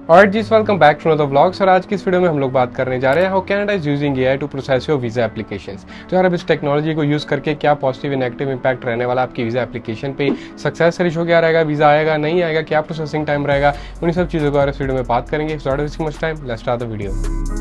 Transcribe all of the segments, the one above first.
और जी welcome back to another vlogs. और आज की इस वीडियो में हम लोग बात करने जा रहे हैं how Canada is using AI to process your visa applications. तो यार अब इस टेक्नोलॉजी को यूज़ करके क्या पॉजिटिव एंड नेगेटिव इंपैक्ट रहने वाला आपकी वीज़ा एप्लीकेशन पे, सक्सेस रेशो क्या रहेगा, वीज़ा आएगा नहीं आएगा, क्या प्रोसेसिंग टाइम रहेगा, उन सब चीज़ों के बारे में इस वीडियो में बात करेंगे। So not wasting much time, let's start the video.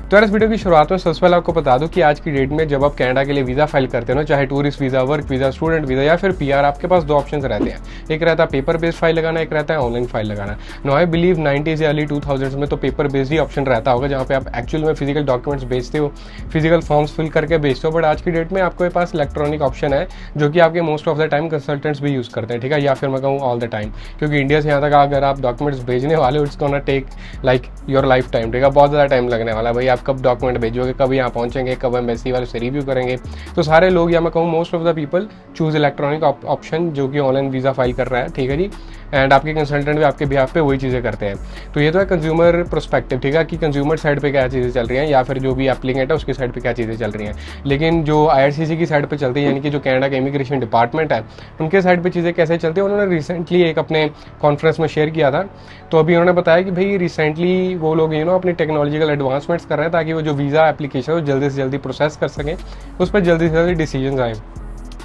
तो यार इस वीडियो की शुरुआत में सबसे पहले आपको बता दूं कि आज की डेट में जब आप कनाडा के लिए वीज़ा फाइल करते हो ना, चाहे tourist visa, work visa, student visa या फिर पीआर, आपके पास दो ऑप्शंस रहते हैं। एक रहता है पेपर बेस्ड फाइल लगाना, एक रहता है ऑनलाइन फाइल लगाना। नो आई बिलीव 90s या अर्ली 2000s में तो पेपर बेस्ड ही ऑप्शन रहता होगा, जहाँ पे आप एक्चुअल में फिजिकल डॉक्यूमेंट्स बेचते हो, फिजिकल फॉर्म्स फिल करके बेचते हो। बट आज की डेट में आपके पास इलेक्ट्रॉनिक ऑप्शन है जो कि आपके most of the time consultants भी यूज़ करते हैं, ठीक है, या फिर मैं कहूँ ऑल द टाइम। क्योंकि इंडिया से यहाँ तक अगर आप डॉक्यूमेंट्स भेजने वाले हो, it's gonna take like your lifetime, ठीक है, बहुत ज़्यादा टाइम लगने वाला है। भाई आप कब डॉक्यूमेंट भेजोगे, कब यहाँ पहुँचेंगे, कब एम्बेसी वाले से रिव्यू करेंगे। तो सारे लोग, या मैं कहूँ most of the people choose electronic option जो कि ऑनलाइन वीज़ा फाइल कर रहा है, ठीक है जी। एंड आपके कंसल्टेंट भी आपके बिहाफ पे वही चीज़ें करते हैं। तो ये तो है कंज्यूमर पर्सपेक्टिव, ठीक है, कि कंज्यूमर साइड पे क्या चीज़ें चल रही हैं, या फिर जो भी एप्लीकेंट है उसकी साइड पे क्या चीज़ें चल रही हैं। लेकिन जो IRCC की साइड पे चलती है, यानी कि जो कनाडा का इमिग्रेशन डिपार्टमेंट है, उनके साइड पे चीज़ें कैसे चलती है, उन्होंने रिसेंटली एक अपने कॉन्फ्रेंस में शेयर किया था। तो अभी उन्होंने बताया कि भाई रिसेंटली वो लोग अपनी टेक्नोलॉजिकल एडवांसमेंट्स कर रहे हैं ताकि वो जो वीज़ा एप्लीकेशन है जल्दी से जल्दी प्रोसेस कर सकें, उस पर जल्दी से जल्दी डिसीजन आए।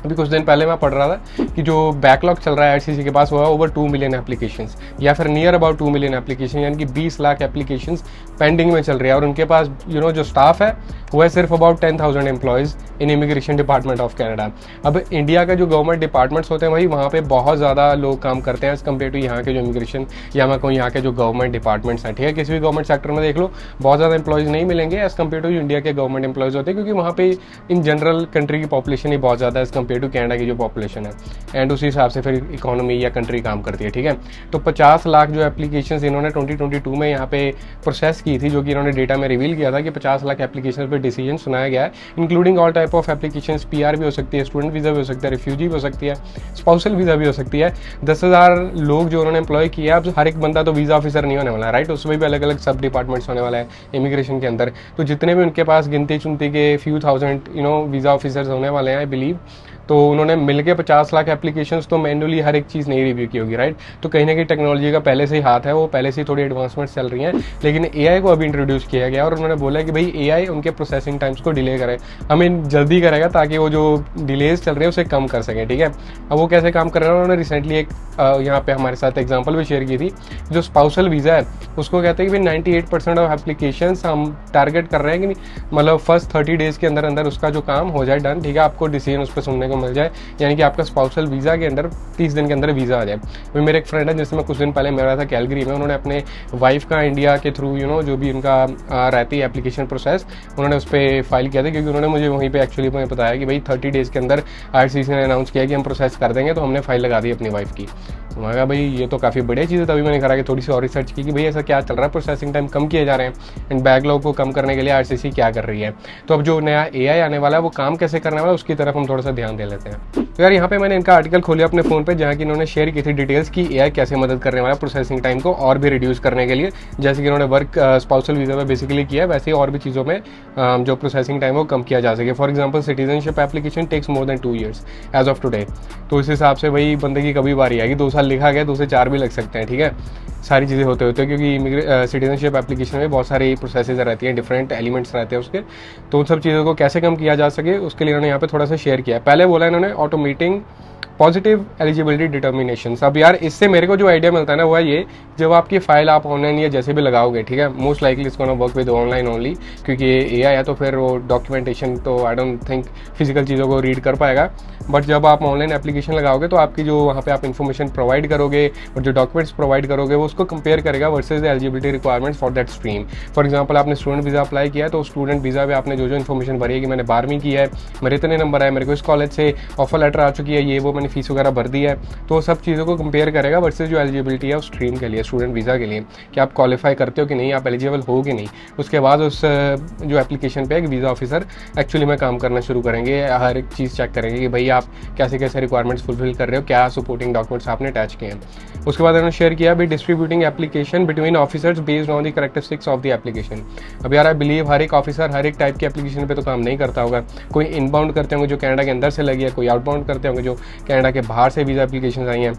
अभी कुछ दिन पहले मैं पढ़ रहा था कि जो बैकलॉग चल रहा है IRCC के पास, वो है ओवर 2 मिलियन एप्लीकेशंस, या फिर नियर अबाउट 2 मिलियन एप्लीकेशन, यानी कि 20 लाख एप्लीकेशंस पेंडिंग में चल रही है। और उनके पास जो स्टाफ है वो है सिर्फ about 10,000 employees in immigration department of Canada. अब इंडिया का जो गवर्नमेंट डिपार्टमेंट्स होते हैं भाई, वहाँ पे बहुत ज़्यादा लोग काम करते हैं एज़ कम्पेयर टू यहाँ के जो इमिग्रेशन, या मैं कहूँ यहाँ के जो गवर्नमेंट डिपार्टमेंट्स हैं, ठीक है। किसी भी गवर्नमेंट सेक्टर में देख लो, बहुत ज़्यादा एम्प्लॉयज़ नहीं मिलेंगे एज़ कम्पेयर टू इंडिया के गवर्नमेंट एम्प्लॉयज़ होते हैं, क्योंकि वहाँ पे इन जनरल कंट्री की पॉपुलेशन ही बहुत ज़्यादा एज़ कम्पेयर टू कनाडा की जो पॉपुलेशन है, एंड उसी हिसाब से फिर इकोनॉमी या कंट्री काम करती है, ठीक है। तो 50 लाख जो एप्लीकेशंस इन्होंने 2022 में यहाँ पे प्रोसेस की थी, जो कि इन्होंने डेटा में रिवील किया था कि 50 लाख एप्लीकेशन पे डिसीजन सुनाया गया है, including all type of applications. PR भी हो सकती है, स्टूडेंट वीज़ा भी हो सकता है, रिफ्यूजी भी हो सकती है, स्पाउसल वीज़ा भी हो सकती है। 10,000 लोग जो उन्होंने एम्प्लॉय किया। अब हर एक बंदा तो वीज़ा ऑफिसर नहीं होने वाला है, राइट, उसमें भी अलग अलग सब डिपार्टमेंट्स होने वाला है इमिग्रेशन के अंदर। तो जितने भी उनके पास गिनती चुनती के फ्यू थाउजेंड वीज़ा ऑफिसर्स होने वाले हैं, आई बिलीव, तो उन्होंने मिलके 50 लाख एप्लीकेशंस तो मैन्युअली हर एक चीज़ नहीं रिव्यू की होगी, राइट। तो कहीं ना कहीं टेक्नोलॉजी का पहले से ही हाथ है, वो पहले से ही थोड़ी एडवांसमेंट्स चल रही हैं, लेकिन AI को अभी इंट्रोड्यूस किया गया और उन्होंने बोला कि भाई AI उनके प्रोसेसिंग टाइम्स को डिले करे, जल्दी करेगा ताकि वो जो डिलेज चल रहे हैं उसे कम कर सकें, ठीक है। अब वो कैसे काम कर रहे हैं, उन्होंने रिसेंटली एक यहाँ पे हमारे साथ एग्जाम्पल भी शेयर की थी। जो स्पाउसल वीज़ा है उसको कहते हैं कि भाई 98% ऑफ एप्लीकेशन हम टारगेट कर रहे हैं कि मतलब फर्स्ट 30 डेज़ के अंदर अंदर उसका जो काम हो जाए डन, ठीक है, आपको डिसीजन उस पर सुनने को मिल जाए, यानी कि आपका स्पाउसल वीज़ा के अंदर 30 दिन के अंदर वीज़ा आ जाए। तो मेरे एक फ्रेंड है जिससे मैं कुछ दिन पहले मिल रहा था कैलगरी में, उन्होंने अपने वाइफ का इंडिया के थ्रू जो भी उनका रहती है एप्लीकेशन प्रोसेस, उन्होंने उस पर फाइल किया था, क्योंकि उन्होंने मुझे वहीं पे एक्चुअली मुझे बताया कि भाई 30 डेज़ के अंदर IRCC ने अनाउंस किया कि हम प्रोसेस कर देंगे, तो हमने फाइल लगा दी अपनी वाइफ की। मैंने कहा भाई ये तो काफ़ी बढ़िया चीज़ है। तभी मैंने कहा कि थोड़ी सी और रिसर्च की कि भाई ऐसा क्या चल रहा है, प्रोसेसिंग टाइम कम किए जा रहे हैं, एंड बैकलॉग को कम करने के लिए IRCC क्या कर रही है। तो अब जो नया AI आने वाला है वो काम कैसे करने वाला है, उसकी तरफ हम थोड़ा सा ध्यान दे लेते हैं। तो यार यहाँ पे मैंने इनका आर्टिकल खोलिया अपने फ़ोन पे, जहाँ की इन्होंने शेयर की थी डिटेल्स की AI कैसे मदद करने वाला है प्रोसेसिंग टाइम को और भी रिड्यूस करने के लिए। जैसे कि इन्होंने वर्क स्पाउसल वीज़ा में बेसिकली किया है, वैसे ही और भी चीज़ों में जो प्रोसेसिंग टाइम वो कम किया जा सके। For example citizenship application takes more than 2 years as of today. तो इस हिसाब से भाई बंदे की कभी बारी आएगी, 2 साल लिखा गया, 2 से 4 भी लग सकते हैं, ठीक है, सारी चीज़ें होते होते, क्योंकि सिटीजनशिप एप्लीकेशन में बहुत सारी प्रोसेसेस रहती हैं, डिफरेंट एलिमेंट्स रहते हैं उसके। तो उन सब चीज़ों को कैसे कम किया जा सके उसके लिए इन्होंने यहाँ पे थोड़ा सा शेयर किया है। पहले बोला इन्होंने ऑटोमेटिंग पॉजिटिव एलिजिबिलिटी डिटर्मिनेशन। अब यार इससे मेरे को जो आइडिया मिलता है ना वो है ये, जब आपकी फाइल आप ऑनलाइन या जैसे भी लगाओगे, ठीक है, मोस्ट लाइकली इसको ना वर्क विद ऑनलाइन ओनली, क्योंकि AI है तो फिर वो डॉक्यूमेंटेशन तो आई डोंट थिंक फिजिकल चीज़ों को रीड कर पाएगा। बट जब आप ऑनलाइन एप्लीकेशन लगाओगे तो आपकी जो वहाँ पे आप इन्फॉर्मेशन प्रोवाइड करोगे और जो डॉक्यूमेंट्स प्रोवाइड करोगे वो उसको कंपेयर करेगा versus the eligibility requirements for that stream. For example आपने स्टूडेंट वीज़ा अप्लाई किया है, तो स्टूडेंट वीज़ा में आपने जो इन्फॉर्मेशन भरी है कि मैंने 12वीं की है, मेरे इतने नंबर आए, मेरे को इस कॉलेज से ऑफर लेटर आ चुकी है, ये वो मैंने फीस वगैरह भर दी है, तो सब चीज़ों को कंपेयर करेगा वर्सेज जो एलिजिबिलिटी है उस स्ट्रीम के लिए, स्टूडेंट वीज़ा के लिए, कि आप क्वालिफाई करते हो कि नहीं, आप एलिजिबल हो कि नहीं। उसके बाद उस जो एप्लीकेशन पे एक वीज़ा ऑफिसर एक्चुअली में काम करना शुरू करेंगे, हर एक चीज़ चेक करेंगे कि भाई आप कैसे कैसे रिक्वायरमेंट्स फुलफिल कर रहे हो, क्या सपोर्टिंग डॉक्यूमेंट्स आपने अटैच किए हैं। उसके बाद उन्होंने शेयर किया भी distributing application between officers based on the characteristics of the application. अब यार आई बिलीव हर एक ऑफिसर हर एक टाइप की एप्लीकेशन पे तो काम नहीं करता होगा। कोई इनबाउंड करते होंगे जो कनाडा के अंदर से लगी है, कोई आउटबाउंड करते होंगे जो कनाडा के बाहर से वीज़ा एप्लीकेशन आई हैं।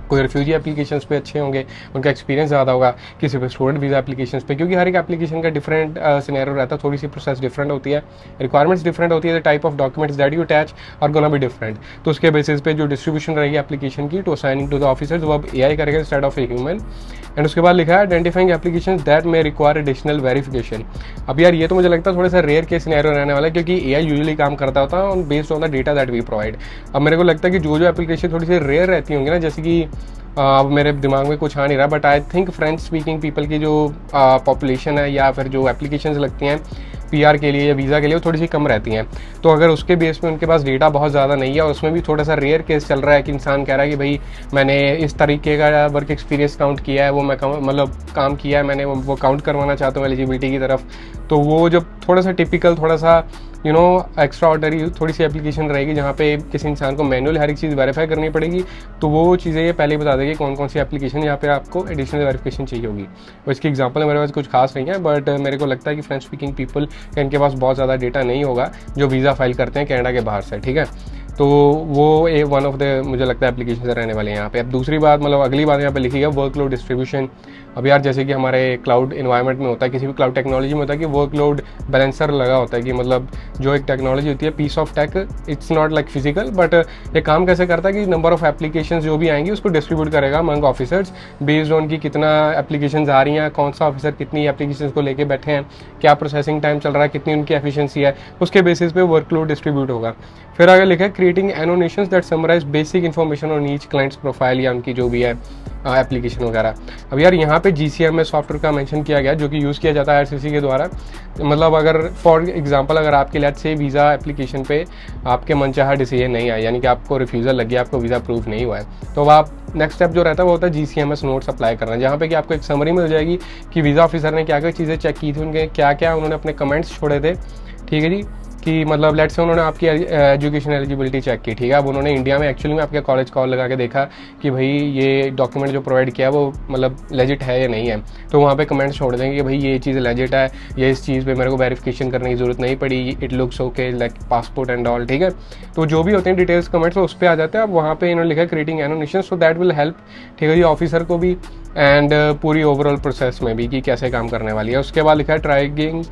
कोई रिफ्यूजी एप्लीकेशंस पे अच्छे होंगे, उनका एक्सपीरियंस ज़्यादा होगा, किसी पे स्टूडेंट वीज़ा एप्लीकेशंस पे, क्योंकि हर एक एप्लीकेशन का डिफरेंट सिनेरियो रहता है, थोड़ी सी प्रोसेस डिफरेंट होती है, रिक्वायरमेंट्स डिफरेंट होती है, the type of documents that you attach are gonna be different. तो उसके बेसिस पे जो डिस्ट्रीब्यूशन रहेगी एप्लीकेशन की to assigning to the officers, वो अब AI करेगा instead of a human. And उसके बाद लिखा है identifying application that may require additional verification. अब यार ये तो मुझे लगता है थोड़ा सा रेयर केस सिनेरियो रहने वाला है, क्योंकि AI यूजुअली काम करता होता है based on the data that we provide. अब मेरे को लगता है कि जो एप्लीकेशन थोड़ी सी रेयर रहती होंगी ना, जैसे कि अब मेरे दिमाग में कुछ आ नहीं रहा, but I think French speaking people की जो पॉपुलेशन है या फिर जो एप्लीकेशंस लगती हैं PR के लिए या वीज़ा के लिए, वो थोड़ी सी कम रहती हैं। तो अगर उसके बेस पे उनके पास डेटा बहुत ज़्यादा नहीं है और उसमें भी थोड़ा सा रेयर केस चल रहा है कि इंसान कह रहा है कि भाई मैंने इस तरीके का वर्क एक्सपीरियंस काउंट किया है, वो मैं मतलब काम किया है मैंने, वो काउंट करवाना चाहता हूँ एलिजिबिलिटी की तरफ, तो वो जब थोड़ा सा टिपिकल, थोड़ा सा एक्स्ट्रा ऑर्डनरी थोड़ी सी एप्लीकेशन रहेगी जहाँ पे किसी इंसान को मैनुअल हर एक चीज़ वेरीफाई करनी पड़ेगी, तो वो चीज़ें ये पहले ही बता देगी कौन कौन सी एप्लीकेशन यहाँ पे आपको एडिशनल वेरिफिकेशन चाहिए होगी। और इसकी एग्जांपल मेरे पास कुछ खास नहीं है, बट मेरे को लगता है कि फ्रेंच स्पीकिंग पीपल का इनके पास बहुत ज़्यादा डेटा नहीं होगा जो वीज़ा फाइल करते हैं कनाडा के बाहर से, ठीक है। तो वो वन ऑफ द मुझे लगता है एप्लीकेशन रहने वाले हैं यहाँ पे। अब दूसरी बात, मतलब अगली बात यहाँ पे लिखी है वर्कलोड डिस्ट्रीब्यूशन। अब यार जैसे कि हमारे क्लाउड इन्वायरमेंट में होता है, किसी भी क्लाउड टेक्नोलॉजी में होता है कि वर्कलोड बैलेंसर लगा होता है, कि मतलब जो एक टेक्नोलॉजी होती है piece of tech, it's not like physical, but ये काम कैसे करता है कि नंबर ऑफ एप्लीकेशंस जो भी आएंगी उसको डिस्ट्रीब्यूट करेगा अमंग ऑफिसर्स बेस्ड ऑन की कितना एप्लीकेशंस आ रही हैं, कौन सा ऑफिसर कितनी एप्लीकेशंस को लेके बैठे हैं, क्या प्रोसेसिंग टाइम चल रहा है, कितनी उनकी एफिशिएंसी है, उसके बेसिस पे वर्कलोड डिस्ट्रीब्यूट होगा। फिर आगे लिखा है creating annotations that summarize basic information on each clients profile, या उनकी जो भी है एप्लीकेशन वगैरह। अब यार यहाँ पे GCMS सॉफ्टवेयर का मेंशन किया गया जो कि यूज़ किया जाता है IRCC के द्वारा। मतलब अगर फॉर एग्जांपल अगर आपके लेट्स से वीज़ा एप्लीकेशन पे आपके मनचाहा डिसीजन नहीं आया, यानी कि आपको रिफ्यूज़ल लग गया, आपको वीज़ा अप्रूव नहीं हुआ है, तो अब आप नेक्स्ट स्टेप जो रहता है वो होता है GCMS नोट्स अप्लाई करना, जहाँ पे कि आपको एक समरी मिल जाएगी कि वीज़ा ऑफिसर ने क्या क्या चीज़ें चेक की थी, उनके क्या क्या उन्होंने अपने कमेंट्स छोड़े थे, ठीक है जी, कि मतलब लेट्स से उन्होंने आपकी एजुकेशन एलिजिबिलिटी चेक की, ठीक है। अब उन्होंने इंडिया में एक्चुअली में आपके कॉलेज कॉल लगा के देखा कि भाई ये डॉक्यूमेंट जो प्रोवाइड किया वो मतलब लेजिट है या नहीं है, तो वहाँ पे कमेंट्स छोड़ देंगे कि भाई ये चीज़ लेजिट है, ये इस चीज़ पे मेरे को वेरिफिकेशन करने की ज़रूरत नहीं पड़ी, it looks okay like passport and all, ठीक है। तो जो भी होते हैं डिटेल्स कमेंट्स उस पर आ जाते हैं। अब वहाँ पे इन्होंने लिखा है creating annotation, so that will help, ठीक है जी, ऑफिसर को भी एंड पूरी ओवरऑल प्रोसेस में भी कि कैसे काम करने वाली है। उसके बाद लिखा है trying,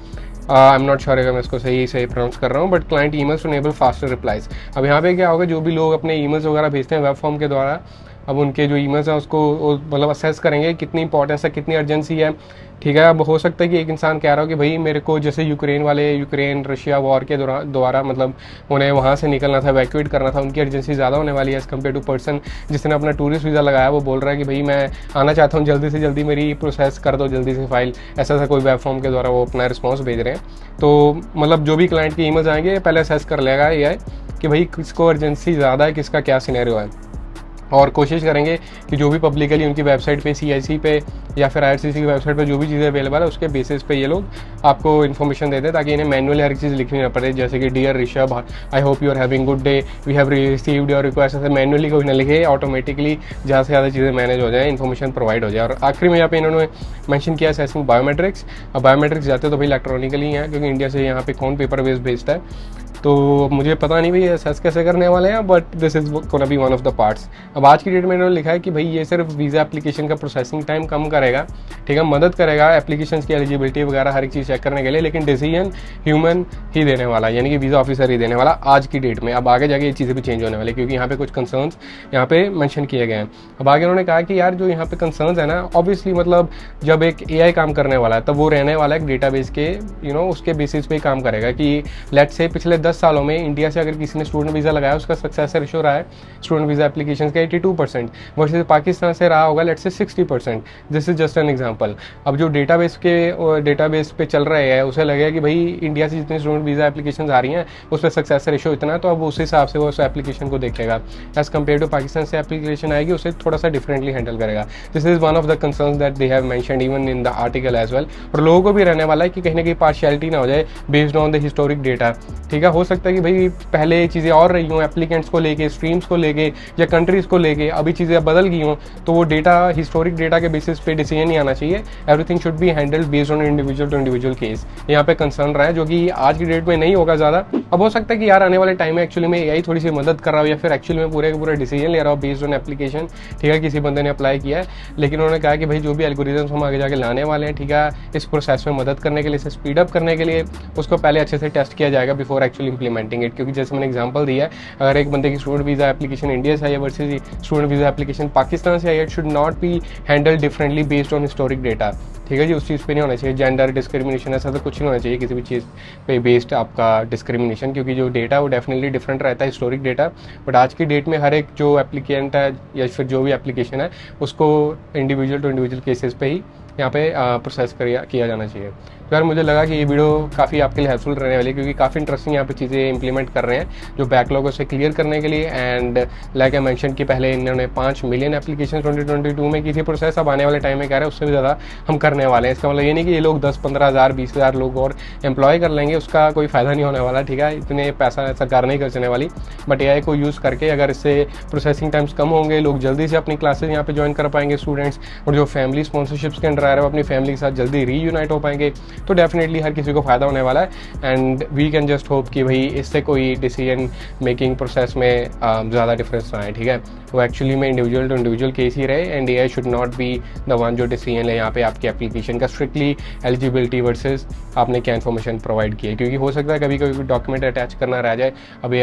I am not sure अगर मैं इसको सही प्रोनाउंस कर रहा हूँ, but client emails to enable faster replies. अब यहाँ पे क्या होगा, जो भी लोग अपने ईमेल्स वगैरह भेजते हैं वेब फॉर्म के द्वारा, अब उनके जो ईमेल्स हैं उसको मतलब असेस करेंगे कितनी इंपॉर्टेंस है, कितनी अर्जेंसी है, ठीक है। अब हो सकता है कि एक इंसान कह रहा हो कि भाई मेरे को जैसे यूक्रेन रशिया वॉर के द्वारा मतलब उन्हें वहाँ से निकलना था, वैक्यूएट करना था, उनकी अर्जेंसी ज़्यादा होने वाली है एज़ कम्पेयर टू पर्सन जिसने अपना टूरिस्ट वीज़ा लगाया, वो बोल रहा है कि भाई मैं आना चाहता हूँ, जल्दी से जल्दी मेरी प्रोसेस कर दो, जल्दी से फाइल, ऐसा कोई वेब फॉर्म के द्वारा वो अपना रिस्पॉन्स भेज रहे हैं। तो मतलब जो भी क्लाइंट के ईमेल्स आएंगे पहले असेस कर लेगा ये कि भाई किसको अर्जेंसी ज़्यादा है, किसका क्या सिनेरियो है, और कोशिश करेंगे कि जो भी पब्लिकली उनकी वेबसाइट पे CIC पे या फिर IRCC की वेबसाइट पे जो भी चीज़ें अवेलेबल है उसके बेसिस पे ये लोग आपको इन्फॉर्मेशन देते हैं, ताकि इन्हें मैनुअली हर चीज़ लिखनी ना पड़े, जैसे कि dear Rishabh, I hope you are having good day, we have received your request, ऐसे मैनुअली कोई ना लिखे, ऑटोमेटिकली ज़्यादा से ज़्यादा चीज़ें मैनेज हो जाए, इन्फॉर्मेशन प्रोवाइड हो जाए। और आखिरी में यहाँ पे इन्होंने मैंशन किया असेसिंग बायोमेट्रिक्स। अब बायोमेट्रिक्स जाते तो भाई इलेक्ट्रॉनिकली हैं, क्योंकि इंडिया से यहाँ पे कौन पेपर बेस्ड भेजता है, तो मुझे पता नहीं भाई असेस कैसे करने वाले हैं, but this is gonna be one of the parts. अब आज की डेट में इन्होंने लिखा है कि भाई ये सिर्फ वीज़ा एप्लीकेशन का प्रोसेसिंग टाइम कम करेगा, ठीक है, मदद करेगा एप्लीकेशन की एलिजिबिलिटी वगैरह हर एक चीज़ चेक करने के लिए, लेकिन डिसीजन ह्यूमन ही देने वाला है, यानी कि वीज़ा ऑफिसर ही देने वाला आज की डेट में। अब आगे जाके ये चीज़ें भी चेंज होने वाली, क्योंकि यहाँ पे कुछ कंसर्न्स यहाँ पे मेंशन किए गए हैं। अब आगे उन्होंने कहा कि यार जो यहाँ पे कंसर्न्स है ना, ऑब्वियसली मतलब जब एक AI काम करने वाला है तब वो रहने वाला है एक डेटाबेस के उसके बेसिस पे काम करेगा कि लेट्स से पिछले 10 सालों में इंडिया से अगर किसी ने स्टूडेंट वीज़ा लगाया उसका सक्सेस रेशो रहा है स्टूडेंट वीज़ा एप्लीकेशन का 82%, वर्सेस पाकिस्तान से रहा होगा let's say 60%। This is just an example. अब जो डेटाबेस पे चल रहे हैं उसे लगेगा कि भाई इंडिया से जितनी स्टूडेंट वीज़ा एप्लीकेशन आ रही हैं उस पर सक्सेस रेशो इतना है, तो अब उस हिसाब से वो उस एप्लीकेशन को देखेगा, एज कम्पेयर टू पाकिस्तान से एप्लीकेशन आएगी उसे थोड़ा सा डिफरेंटली हैंडल करेगा। This is one of the concerns that they have mentioned even in the article as well. और लोगों को भी रहने वाला है कि कहीं ना कहीं पार्शियलिटी ना हो जाए based on the historic data, ठीक है। हो सकता है कि भाई पहले चीज़ें और रही हों एप्लीकेंट्स को लेके, स्ट्रीम्स को लेके या कंट्रीज़ को लेके, अभी चीज़ें बदल गई हों, तो वो डेटा हिस्टोरिक डेटा के बेसिस पे डिसीजन नहीं आना चाहिए, everything should be handled based on individual to individual case. यहाँ पे कंसर्न रहा है, जो कि आज की डेट में नहीं होगा ज़्यादा। अब हो सकता है कि यार आने वाले टाइम में एक्चुअली में एआई थोड़ी सी मदद कर रहा हो, या फिर एक्चुअली में पूरे का पूरा डिसीजन ले रहा हो बेस्ड ऑन एप्लीकेशन, ठीक है, किसी बंदे ने अप्लाई किया है, लेकिन उन्होंने कहा कि भाई जो भी एल्गोरिथम्स हम आगे जाके लाने वाले हैं, ठीक है, इस प्रोसेस में मदद करने के लिए, इसे स्पीड अप करने के लिए, उसको पहले अच्छे से टेस्ट किया जाएगा बिफोर एक्चुअली इंप्लीमेंटिंग इट। क्योंकि जैसे मैंने एग्जांपल दिया है, अगर एक बंदे की स्टूडेंट वीज़ा एप्लीकेशन इंडिया से आई है versus student visa application Pakistan से आई है, it should not be handle differently based on historic data, ठीक है जी। उस चीज़ पे नहीं होना चाहिए जेंडर डिस्क्रिमिनेशन, ऐसा तो कुछ नहीं होना चाहिए किसी भी चीज़ पे बेस्ड आपका डिस्क्रिमिनेशन, क्योंकि जो डेटा वो डेफिनेटली डिफरेंट रहता है हिस्टोरिक डेटा। बट आज की डेट में हर एक जो एप्लीकेंट है या फिर जो भी एप्लीकेशन है, उसको इंडिविजुअल टू इंडिविजुअल केसेस पे ही यहाँ पे प्रोसेस किया जाना चाहिए। तो यार मुझे लगा कि ये वीडियो काफ़ी आपके लिए हेल्पफुल रहने वाली है, क्योंकि काफ़ी इंटरेस्टिंग यहाँ पे चीज़ें इंप्लीमेंट कर रहे हैं जो बैकलॉग से क्लियर करने के लिए। एंड लाइक आई मेंशन कि पहले इन्होंने 5 मिलियन एप्लीकेशन 2022 में की थी प्रोसेस, अब आने वाले टाइम में कह रहे हैं उससे भी ज़्यादा हम करने वाले हैं। इसका मतलब ये नहीं कि ये लोग 10-15 हज़ार 20 हज़ार लोग और एम्प्लॉय कर लेंगे, उसका कोई फ़ायदा नहीं होने वाला, ठीक है, इतने पैसा सरकार नहीं खर्चने वाली। बट एआई को यूज़ करके अगर इससे प्रोसेसिंग टाइम्स कम होंगे, लोग जल्दी से अपनी क्लासेज यहाँ पे ज्वाइन कर पाएंगे स्टूडेंट्स, और जो फैमिली स्पॉन्सरशिप्स के अंडर आ रहे हैं वो अपनी फैमिली के साथ जल्दी रीयूनाइट हो पाएंगे, तो डेफिनेटली हर किसी को फ़ायदा होने वाला है। And we can just hope कि भाई इससे कोई डिसीजन मेकिंग प्रोसेस में ज़्यादा डिफरेंस ना आए, ठीक है, वो एक्चुअली में इंडिविजुअल टू इंडिविजुअल केस ही रहे। And AI should not be the one जो डिसीजन है यहाँ पे आपकी एप्लीकेशन का, स्ट्रिक्टली एलिजिबिलिटी वर्सेस आपने क्या इन्फॉर्मेशन प्रोवाइड की है। क्योंकि हो सकता है कभी कभी डॉक्यूमेंट अटैच करना रह जाए, अब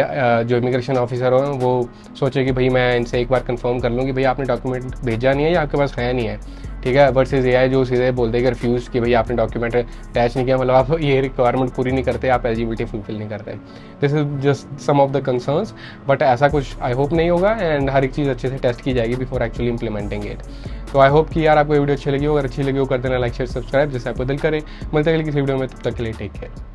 जो इमिग्रेशन ऑफिसर हो वो सोचे कि भाई मैं इनसे एक बार कंफर्म कर लूँ कि भाई आपने डॉक्यूमेंट भेजा नहीं है या आपके पास है नहीं है, ठीक है, वर्सेस एआई जो सीधे बोल देगा रिफ्यूज़ कि भाई आपने डॉक्यूमेंट अटैच नहीं किया, मतलब आप ये रिक्वायरमेंट पूरी नहीं करते, आप एलिजिबिलिटी फुलफिल नहीं करते। This is just some of the concerns, but ऐसा कुछ आई होप नहीं होगा। एंड हर एक चीज़ अच्छे से टेस्ट की जाएगी बिफोर एक्चुअली इंप्लीमेंटिंग इट। तो आई होप कि यार आपको वीडियो अच्छी लगी हो, अगर अच्छी लगी हो कर देना लाइक शेयर सब्सक्राइब, जैसे आपको दिल करे। मिलते हैं किसी वीडियो में, तब तक के लिए टेक केयर।